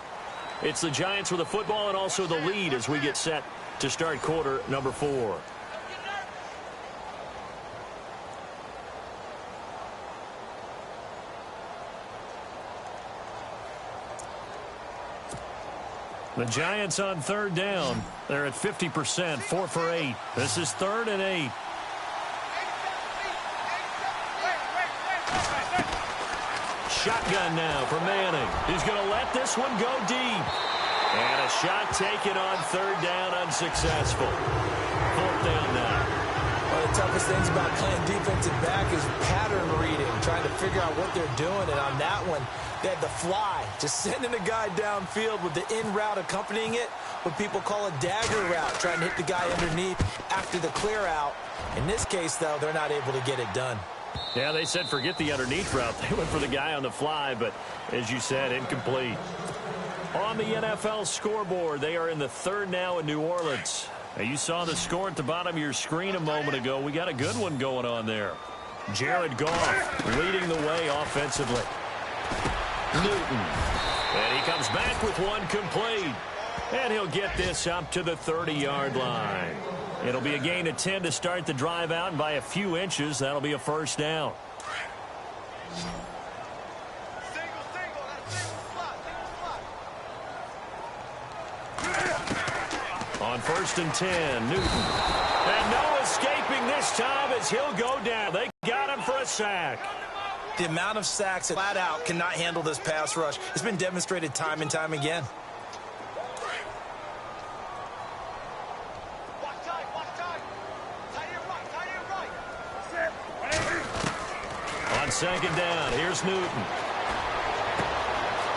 It's the Giants with the football and also the lead as we get set to start quarter number 4. The Giants on third down. They're at 50%, 4 for 8. This is 3rd and 8. Shotgun now for Manning. He's going to let this one go deep. And a shot taken on third down, unsuccessful. 4th down now. One of the toughest things about playing defensive back is pattern reading, trying to figure out what they're doing. And on that one, they had the fly, just sending a guy downfield with the in route accompanying it, what people call a dagger route, trying to hit the guy underneath after the clear out. In this case, though, they're not able to get it done. Yeah, they said forget the underneath route. They went for the guy on the fly, but as you said, incomplete. On the NFL scoreboard, they are in the 3rd now in New Orleans. Now, you saw the score at the bottom of your screen a moment ago. We got a good one going on there. Jared Goff leading the way offensively. Newton. And he comes back with one complete. And he'll get this up to the 30-yard line. It'll be a gain of 10 to start the drive out, and by a few inches, that'll be a first down. On 1st and 10, Newton. And no escaping this time as he'll go down. They got him for a sack. The amount of sacks flat out cannot handle this pass rush. It's been demonstrated time and time again. On 2nd down, here's Newton.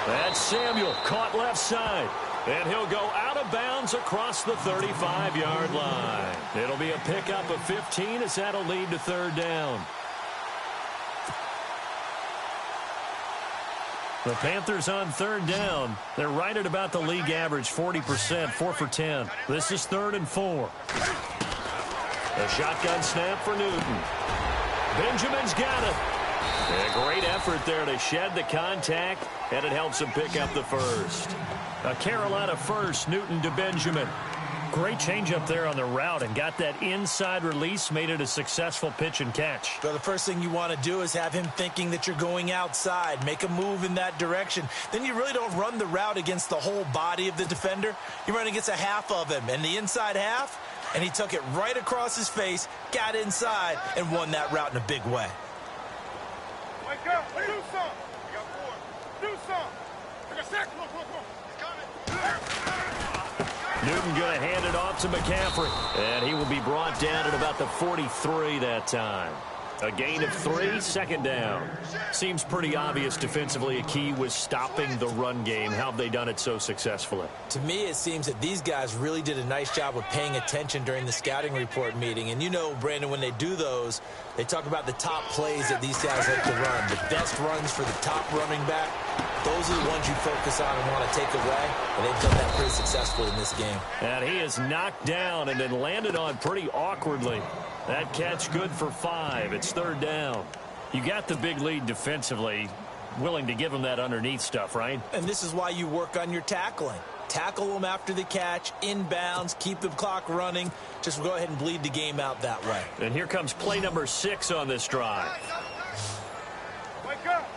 That's Samuel, caught left side. And he'll go out of bounds across the 35-yard line. It'll be a pickup of 15 as that'll lead to 3rd down. The Panthers on 3rd down. They're right at about the league average, 40%, 4 for 10. This is 3rd and 4. A shotgun snap for Newton. Benjamin's got it. A great effort there to shed the contact, and it helps him pick up the first. A Carolina first, Newton to Benjamin. Great change up there on the route and got that inside release, made it a successful pitch and catch. So the first thing you want to do is have him thinking that you're going outside, make a move in that direction. Then you really don't run the route against the whole body of the defender. You run against a half of him, and the inside half, and he took it right across his face, got inside, and won that route in a big way. Wake up, do something. We got 4. Do something. Take a sack. Come on. Newton going to hand it off to McCaffrey. And he will be brought down at about the 43 that time. A gain of 3, 2nd down. Seems pretty obvious defensively a key was stopping the run game. How have they done it so successfully? To me, it seems that these guys really did a nice job of paying attention during the scouting report meeting. And you know, Brandon, when they do those, they talk about the top plays that these guys like to run. The best runs for the top running back. Those are the ones you focus on and want to take away. And they've done that pretty successfully in this game. And he is knocked down and then landed on pretty awkwardly. That catch good for 5. It's 3rd down. You got the big lead defensively. Willing to give him that underneath stuff, right? And this is why you work on your tackling. Tackle them after the catch, inbounds, keep the clock running. Just go ahead and bleed the game out that way. And here comes play number 6 on this drive. Wake up.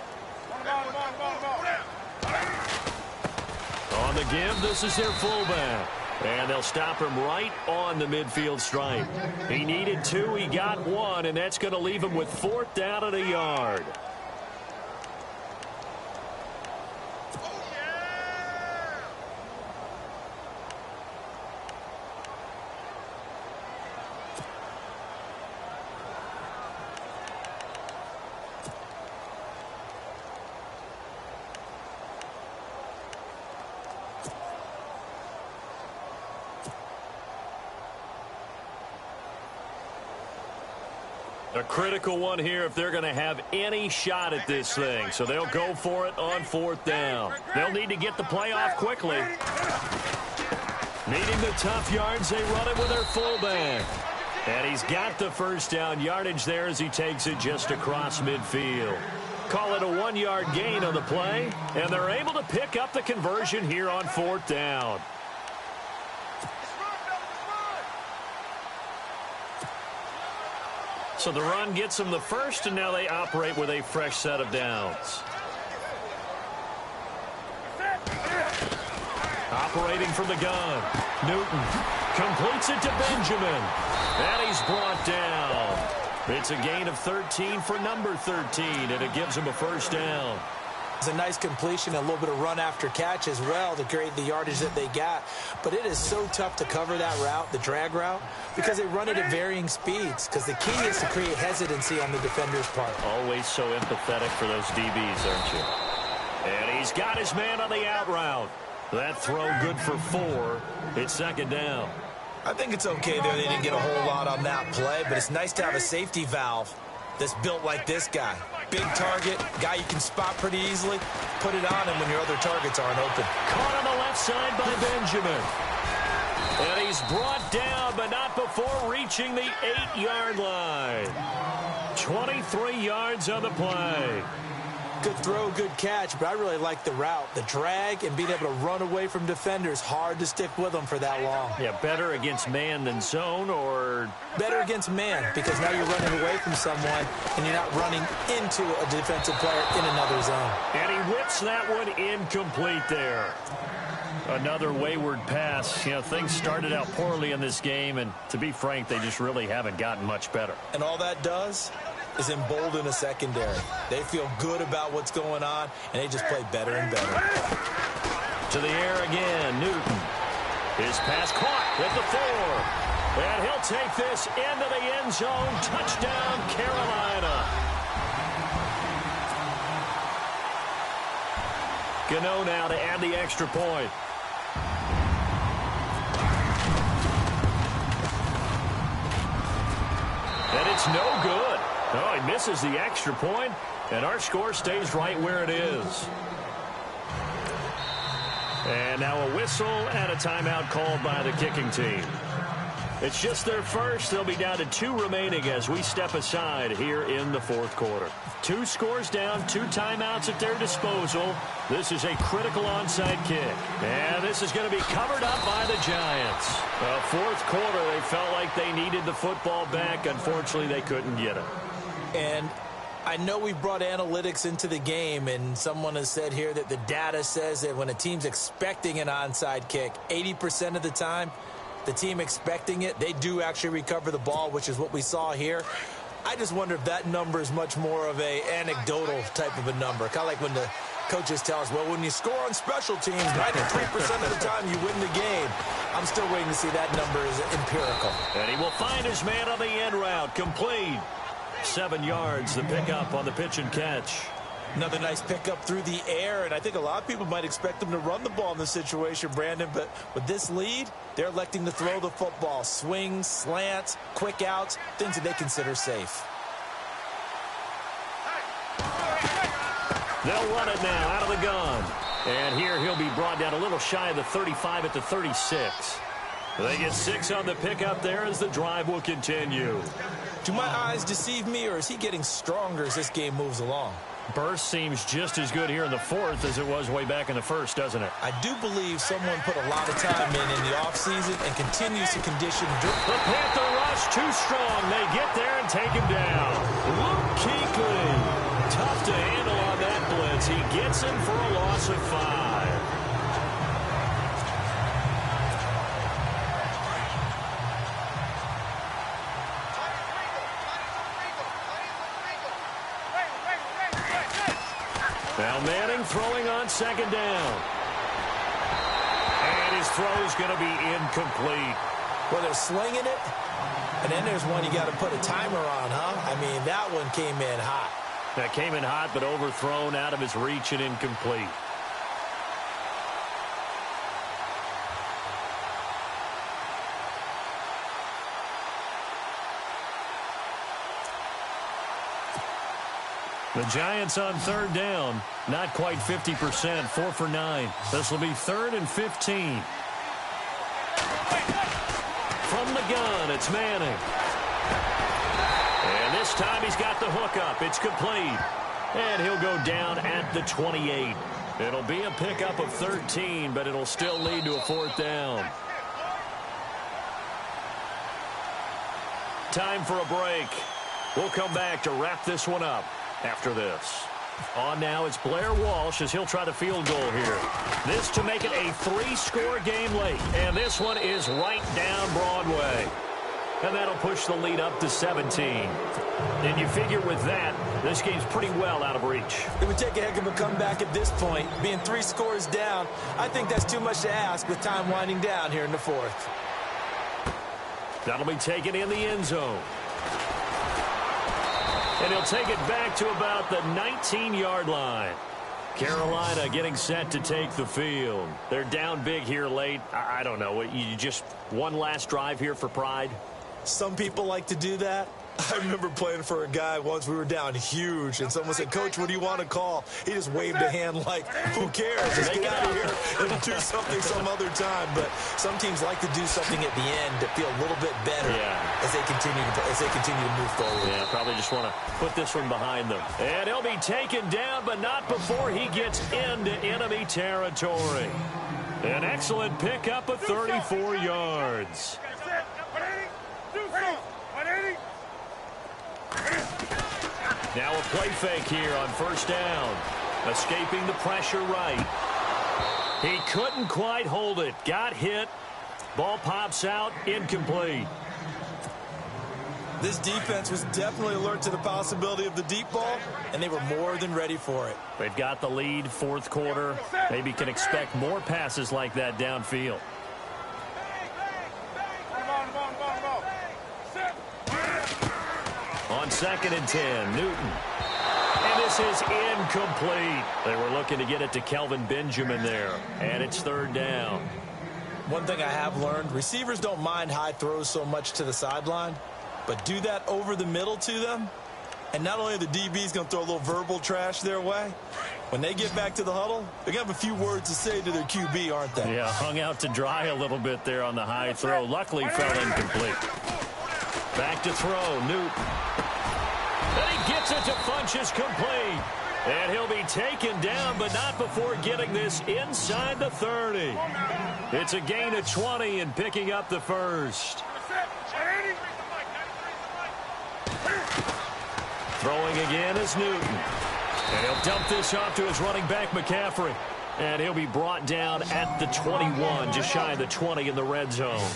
On the give, this is their fullback. And they'll stop him right on the midfield stripe. He needed 2, he got 1, and that's going to leave him with 4th down at a yard. A critical one here if they're going to have any shot at this thing. So they'll go for it on 4th down. They'll need to get the play off quickly. Needing the tough yards, they run it with their fullback. And he's got the 1st down yardage there as he takes it just across midfield. Call it a 1-yard gain on the play, and they're able to pick up the conversion here on 4th down. So the run gets them the first, and now they operate with a fresh set of downs. Operating from the gun. Newton completes it to Benjamin. And he's brought down. It's a gain of 13 for number 13, and it gives him a 1st down. It's a nice completion, a little bit of run after catch as well to create the yardage that they got. But it is so tough to cover that route, the drag route, because they run it at varying speeds. Because the key is to create hesitancy on the defender's part. Always so empathetic for those DBs, aren't you? And he's got his man on the out route. That throw good for 4. It's 2nd down. I think it's okay there. They didn't get a whole lot on that play, but it's nice to have a safety valve that's built like this guy. Big target, guy you can spot pretty easily. Put it on him when your other targets aren't open. Caught on the left side by Benjamin. And he's brought down, but not before reaching the 8-yard line. 23 yards on the play. Good throw, good catch, but I really like the route. The drag and being able to run away from defenders, hard to stick with them for that long. Yeah, better against man than zone, or? Better against man, because now you're running away from someone and you're not running into a defensive player in another zone. And he whips that one incomplete there. Another wayward pass. You know, things started out poorly in this game, and to be frank, they just really haven't gotten much better. And all that does is embolden a secondary. They feel good about what's going on, and they just play better and better. To the air again, Newton. His pass caught at the 4. And he'll take this into the end zone. Touchdown, Carolina. Gano now to add the extra point. And it's no good. Oh, he misses the extra point, and our score stays right where it is. And now a whistle and a timeout called by the kicking team. It's just their first. They'll be down to 2 remaining as we step aside here in the fourth quarter. 2 scores down, 2 timeouts at their disposal. This is a critical onside kick. And this is going to be covered up by the Giants. Fourth quarter, they felt like they needed the football back. Unfortunately, they couldn't get it. And I know we brought analytics into the game, and someone has said here that the data says that when a team's expecting an onside kick, 80% of the time, the team expecting it, they do actually recover the ball, which is what we saw here. I just wonder if that number is much more of a anecdotal type of a number. Kind of like when the coaches tell us, well, when you score on special teams, 93% of the time you win the game. I'm still waiting to see that number is empirical. And he will find his man on the end route. Complete. 7 yards, the pickup on the pitch and catch. Another nice pickup through the air, and I think a lot of people might expect them to run the ball in this situation, Brandon, but with this lead, they're electing to throw the football. Swings, slants, quick outs, things that they consider safe. They'll run it now out of the gun. And here he'll be brought down a little shy of the 35 at the 36. They get 6 on the pickup there as the drive will continue. Do my eyes deceive me, or is he getting stronger as this game moves along? Burst seems just as good here in the fourth as it was way back in the first, doesn't it? I do believe someone put a lot of time in the offseason and continues to condition. The Panther rush too strong. They get there and take him down. Luke Kuechly. Tough to handle on that blitz. He gets him for a loss of 5. Now Manning throwing on second down. And his throw is going to be incomplete. Well, they're slinging it, and then there's one you got to put a timer on, huh? I mean, that one came in hot. That came in hot, but overthrown, out of his reach and incomplete. The Giants on third down, not quite 50%, 4 for 9. This will be 3rd and 15. From the gun, it's Manning. And this time he's got the hook up. It's complete. And he'll go down at the 28. It'll be a pickup of 13, but it'll still lead to a 4th down. Time for a break. We'll come back to wrap this one up after this. On now, it's Blair Walsh as he'll try the field goal here. This to make it a 3-score game late. And this one is right down Broadway. And that'll push the lead up to 17. And you figure with that, this game's pretty well out of reach. It would take a heck of a comeback at this point. Being 3 scores down, I think that's too much to ask with time winding down here in the 4th. That'll be taken in the end zone. And he'll take it back to about the 19-yard line. Carolina getting set to take the field. They're down big here late. I don't know. You just one last drive here for pride? Some people like to do that. I remember playing for a guy once. We were down huge, and someone said, "Coach, what do you want to call?" He just waved a hand like, "Who cares? Just get out of here and do something some other time." But some teams like to do something at the end to feel a little bit better as they continue to move forward. Yeah, probably just want to put this one behind them. And he'll be taken down, but not before he gets into enemy territory. An excellent pickup of 34 yards. Now a play fake here on first down. Escaping the pressure right. He couldn't quite hold it. Got hit. Ball pops out. Incomplete. This defense was definitely alert to the possibility of the deep ball, and they were more than ready for it. They've got the lead, fourth quarter. Maybe can expect more passes like that downfield. On 2nd and 10, Newton. And this is incomplete. They were looking to get it to Kelvin Benjamin there. And it's 3rd down. One thing I have learned, receivers don't mind high throws so much to the sideline, but do that over the middle to them, and not only are the DBs going to throw a little verbal trash their way, when they get back to the huddle, they're going to have a few words to say to their QB, aren't they? Yeah, hung out to dry a little bit there on the high throw. Luckily fell incomplete. Back to throw, Newton. And he gets it to Funchess complete. And he'll be taken down, but not before getting this inside the 30. It's a gain of 20 and picking up the first. Throwing again is Newton. And he'll dump this off to his running back, McCaffrey. And he'll be brought down at the 21, just shy of the 20 in the red zone.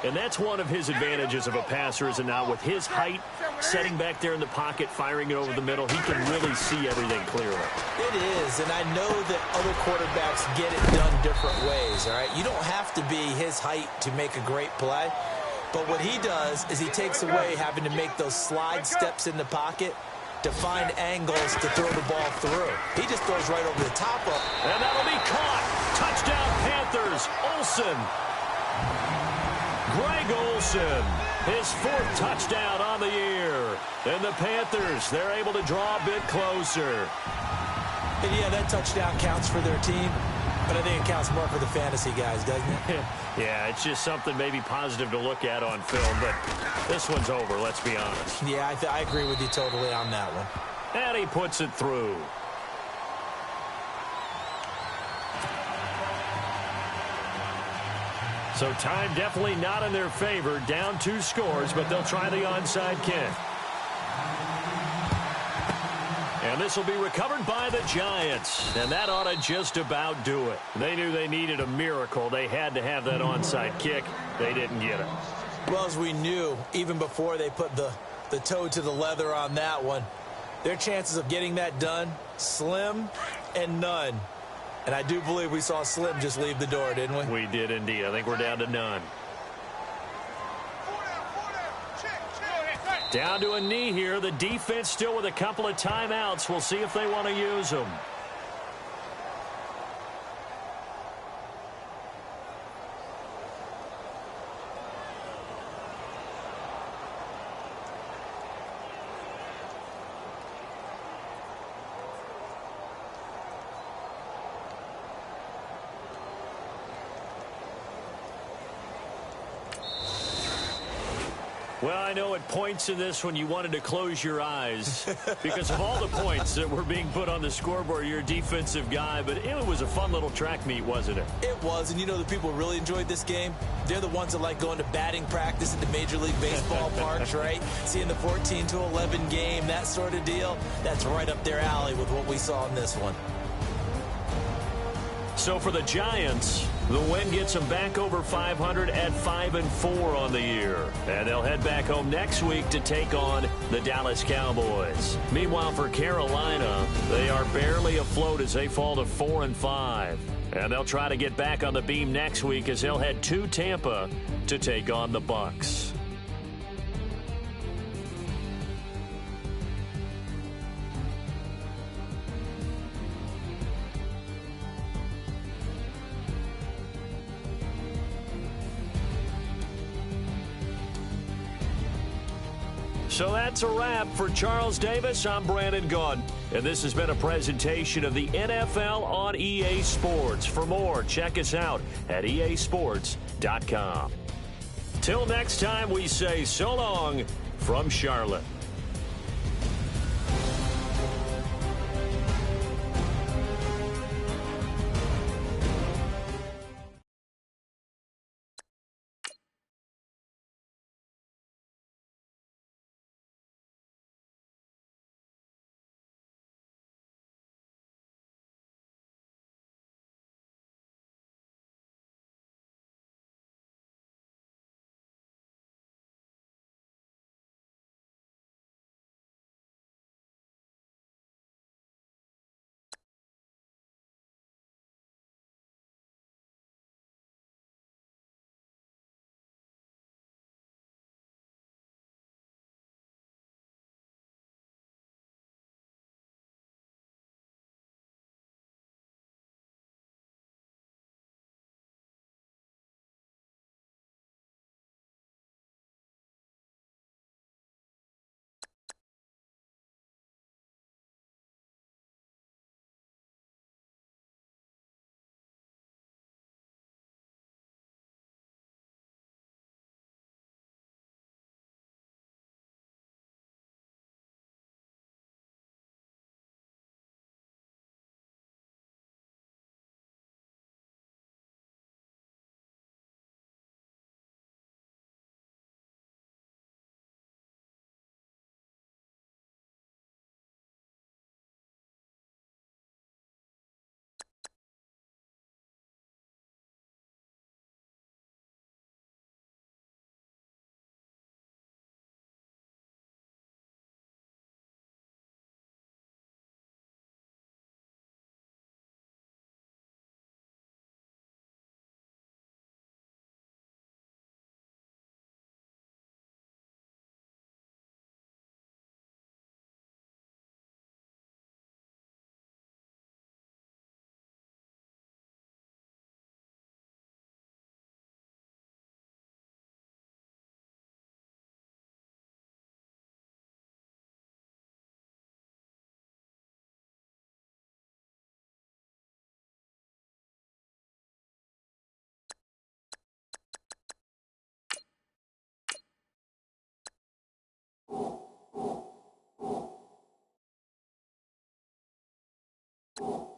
And that's one of his advantages of a passer, is it not? With his height, setting back there in the pocket, firing it over the middle, he can really see everything clearly. It is, and I know that other quarterbacks get it done different ways, all right? You don't have to be his height to make a great play. But what he does is he takes away having to make those slide steps in the pocket to find angles to throw the ball through. He just throws right over the top of it. And that'll be caught. Touchdown, Panthers. Olsen. Greg Olsen, his 4th touchdown on the year. And the Panthers, they're able to draw a bit closer. And yeah, that touchdown counts for their team, but I think it counts more for the fantasy guys, doesn't it? Yeah, it's just something maybe positive to look at on film, but this one's over, let's be honest. Yeah, I agree with you totally on that one. And he puts it through. So time definitely not in their favor. Down 2 scores, but they'll try the onside kick. And this will be recovered by the Giants. And that ought to just about do it. They knew they needed a miracle. They had to have that onside kick. They didn't get it. Well, as we knew, even before they put the toe to the leather on that one, their chances of getting that done, slim and none. And I do believe we saw Slim just leave the door, didn't we? We did indeed. I think we're down to none. Down to a knee here. The defense still with a couple of timeouts. We'll see if they want to use them. Well, I know at points in this when you wanted to close your eyes because of all the points that were being put on the scoreboard. You're a defensive guy, but it was a fun little track meet, wasn't it? It was, and you know the people who really enjoyed this game? They're the ones that like going to batting practice at the Major League Baseball parks, right? Seeing the 14-11 game, that sort of deal. That's right up their alley with what we saw in this one. So for the Giants, the win gets them back over 500 at 5-4 on the year. And they'll head back home next week to take on the Dallas Cowboys. Meanwhile, for Carolina, they are barely afloat as they fall to 4-5. And they'll try to get back on the beam next week as they'll head to Tampa to take on the Bucs. So that's a wrap for Charles Davis. I'm Brandon Gaudin, and this has been a presentation of the NFL on EA Sports. For more, check us out at easports.com. Till next time, we say so long from Charlotte. You